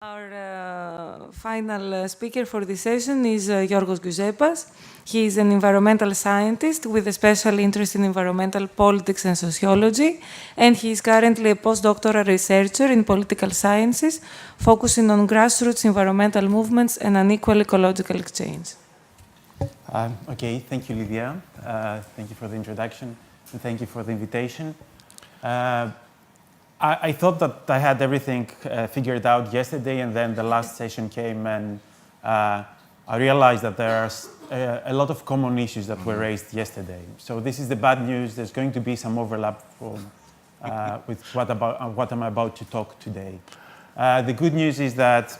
Our final speaker for this session is Giorgos Gkiouzepas. He is an environmental scientist with a special interest in environmental politics and sociology, and he is currently a postdoctoral researcher in political sciences, focusing on grassroots environmental movements and unequal ecological exchange. Okay, thank you, Lydia. Thank you for the introduction, and thank you for the invitation. I thought that I had everything figured out yesterday, and then the last session came, and I realized that there are a lot of common issues that were raised yesterday. So this is the bad news. There's going to be some overlap with what I'm about to talk today. The good news is that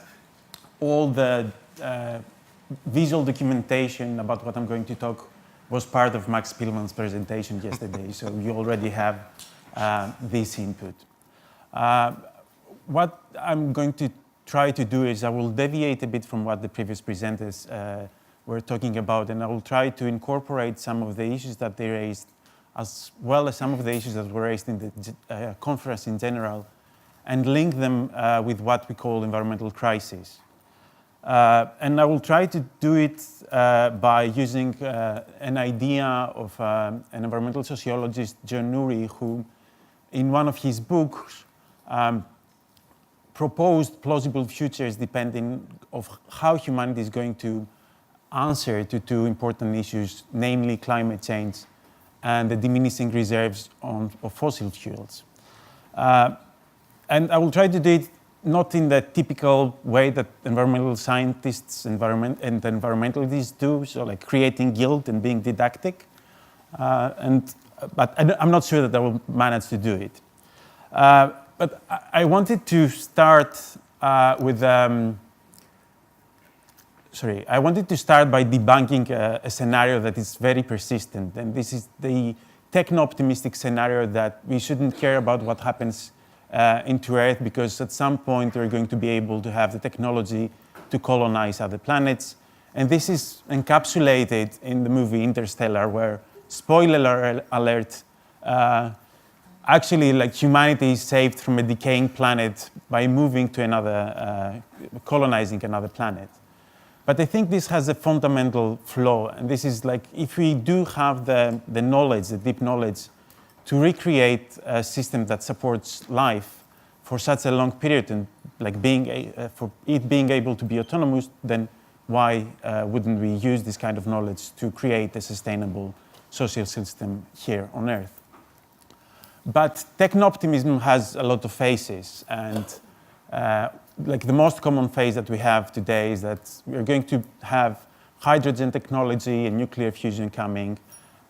all the visual documentation about what I'm going to talk was part of Max Spielmann's presentation yesterday, so you already have this input. What I'm going to try to do is I will deviate a bit from what the previous presenters were talking about, and I will try to incorporate some of the issues that they raised, as well as some of the issues that were raised in the conference in general, and link them with what we call environmental crisis. And I will try to do it by using an idea of an environmental sociologist, John Nuri, who in one of his books proposed plausible futures depending of how humanity is going to answer to two important issues, namely climate change and the diminishing reserves of fossil fuels. And I will try to do it not in the typical way that environmental scientists and environmentalists do, so like creating guilt and being didactic. But I'm not sure that I will manage to do it. But I wanted to start I wanted to start by debunking a scenario that is very persistent, and this is the techno-optimistic scenario that we shouldn't care about what happens into Earth, because at some point we're going to be able to have the technology to colonize other planets. And this is encapsulated in the movie Interstellar, where, spoiler alert, actually, like, humanity is saved from a decaying planet by moving to another, colonizing another planet. But I think this has a fundamental flaw, and this is like, if we do have the knowledge, the deep knowledge, to recreate a system that supports life for such a long period, and like for it being able to be autonomous, then why wouldn't we use this kind of knowledge to create a sustainable social system here on Earth? But techno-optimism has a lot of faces, and like the most common phase that we have today is that we're going to have hydrogen technology and nuclear fusion coming,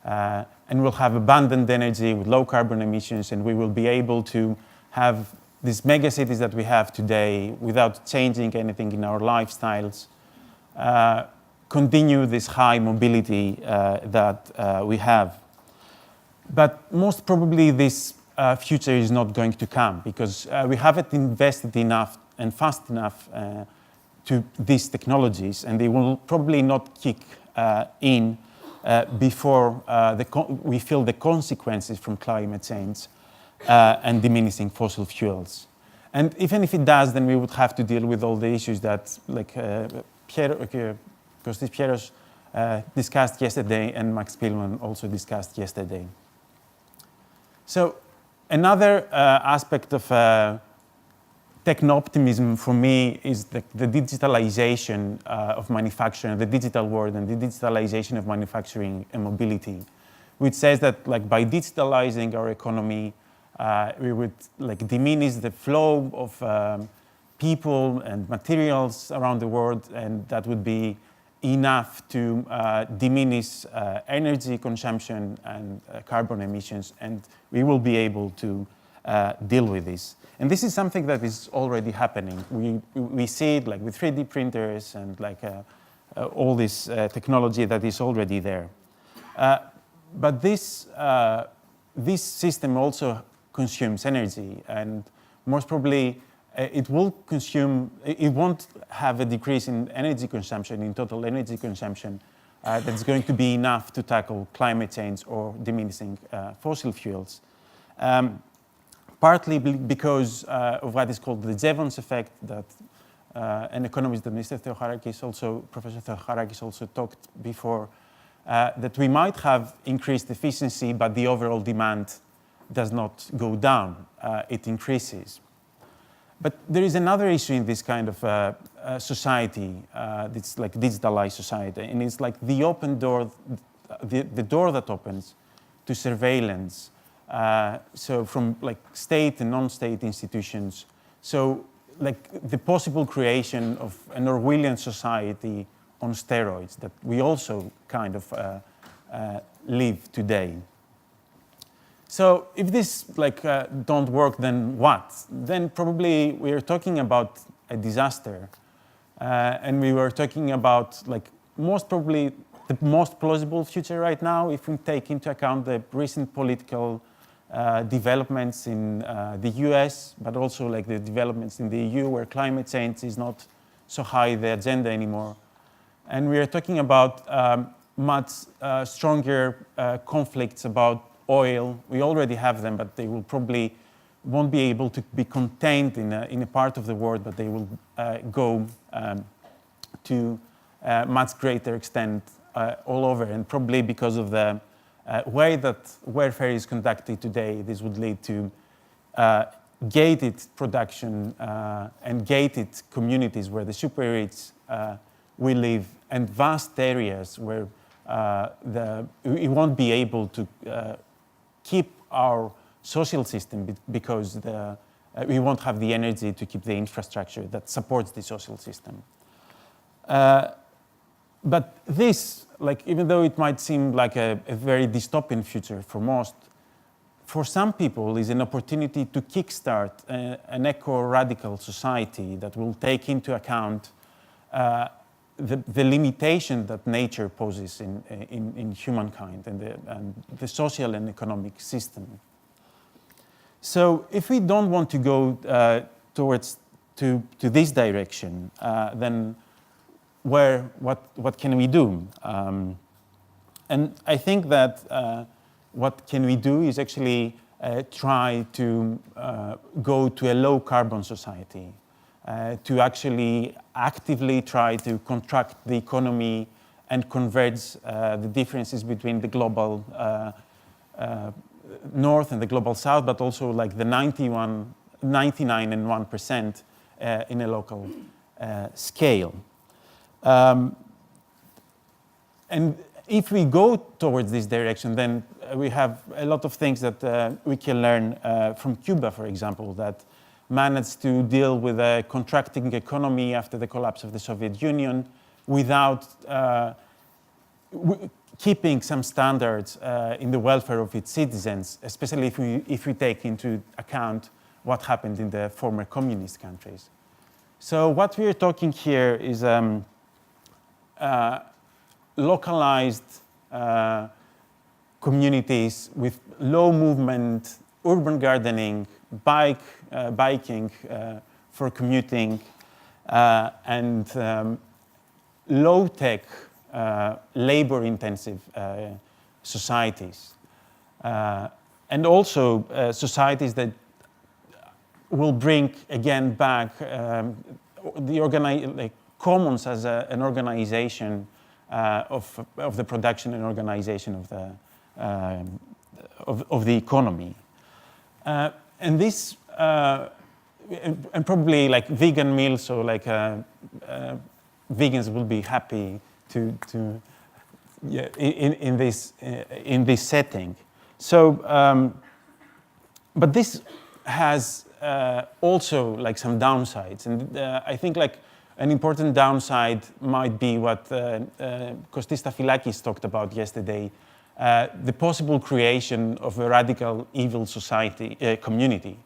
and we'll have abundant energy with low carbon emissions, and we will be able to have these mega cities that we have today without changing anything in our lifestyles, continue this high mobility that we have. But most probably this future is not going to come, because we haven't invested enough and fast enough to these technologies, and they will probably not kick in before we feel the consequences from climate change and diminishing fossil fuels. And even if it does, then we would have to deal with all the issues that, like, Kostis Pieros discussed yesterday, and Max Spielmann also discussed yesterday. So another aspect of techno-optimism for me is the digitalization of manufacturing, the digital world, and the digitalization of manufacturing and mobility, which says that, like, by digitalizing our economy, we would, like, diminish the flow of people and materials around the world, and that would be enough to diminish energy consumption and carbon emissions, and we will be able to deal with this. And this is something that is already happening. We see it, like, with 3D printers and, like, all this technology that is already there. But this system also consumes energy, and most probably it won't have a decrease in energy consumption, in total energy consumption, that's going to be enough to tackle climate change or diminishing fossil fuels. Partly because of what is called the Jevons effect, that an economist, Mr. Theocharakis also, Professor Theocharakis also talked before, that we might have increased efficiency, but the overall demand does not go down, it increases. But there is another issue in this kind of society, it's like digitalized society, and it's like the open door, the door that opens to surveillance, so from like state and non-state institutions. So like the possible creation of an Orwellian society on steroids that we also kind of live today. So if this don't work, then what? Then probably we are talking about a disaster, and we were talking about most probably the most plausible future right now if we take into account the recent political developments in the US, but also the developments in the EU, where climate change is not so high the agenda anymore. And we are talking about much stronger conflicts about oil. We already have them, but they will probably won't be able to be contained in a part of the world, but they will go to a much greater extent all over. And probably because of the way that warfare is conducted today, this would lead to gated production and gated communities where the super rich will live, and vast areas where we won't be able to keep our social system because we won't have the energy to keep the infrastructure that supports the social system. But this, even though it might seem like a very dystopian future for most, for some people is an opportunity to kickstart an eco-radical society that will take into account the limitation that nature poses in humankind and the social and economic system. So if we don't want to go towards to this direction, then what can we do? And I think that what can we do is actually try to go to a low carbon society, to actually actively try to contract the economy and converge the differences between the global north and the global south, but also the 99 and 1% in a local scale. And if we go towards this direction, then we have a lot of things that we can learn from Cuba, for example, that managed to deal with a contracting economy after the collapse of the Soviet Union without keeping some standards in the welfare of its citizens, especially if we take into account what happened in the former communist countries. So what we are talking here is localized communities with low movement, urban gardening, biking for commuting, and low-tech, labor-intensive societies. And also societies that will bring, again, back the commons as an organization of the production and organization of the economy. And this, and probably vegan meals, so vegans will be happy to in this setting. So, but this has also some downsides, and I think an important downside might be what Kostis Stafilakis talked about yesterday, the possible creation of a radical evil society, community.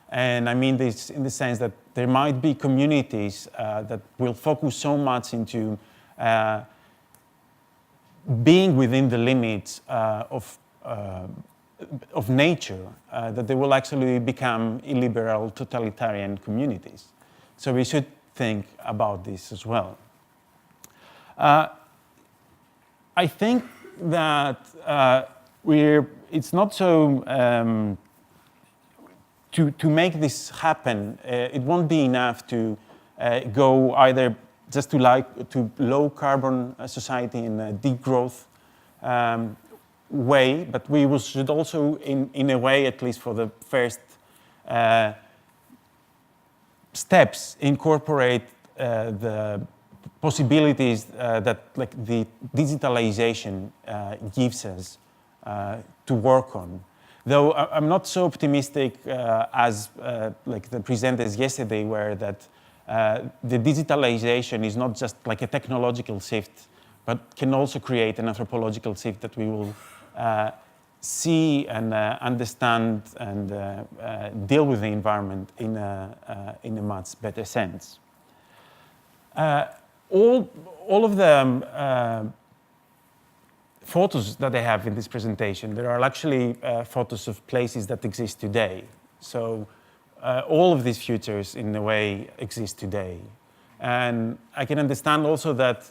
And I mean this in the sense that there might be communities that will focus so much into being within the limits of nature that they will actually become illiberal, totalitarian communities. So we should think about this as well. I think that it's not so, to make this happen, it won't be enough to go either just to low carbon society in a degrowth way, but we should also, in a way, at least for the first steps, incorporate the possibilities that like the digitalization gives us to work on. Though I'm not so optimistic as like the presenters yesterday were, that the digitalization is not just like a technological shift, but can also create an anthropological shift that we will see and understand and deal with the environment in a much better sense. All of the photos that I have in this presentation, there are actually photos of places that exist today. So all of these futures, in a way, exist today. And I can understand also that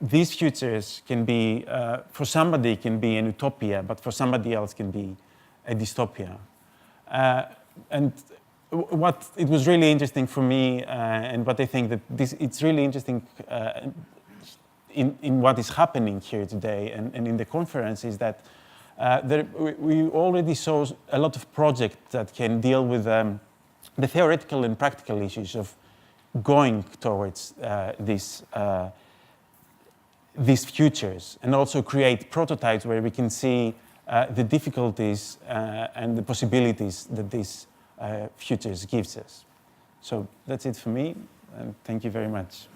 these futures can be, for somebody, can be an utopia, but for somebody else can be a dystopia. And what it was really interesting for me, and what I think that it's really interesting in what is happening here today and in the conference, is that we already saw a lot of projects that can deal with the theoretical and practical issues of going towards these futures, and also create prototypes where we can see the difficulties and the possibilities that these futures gives us. So that's it for me, and thank you very much.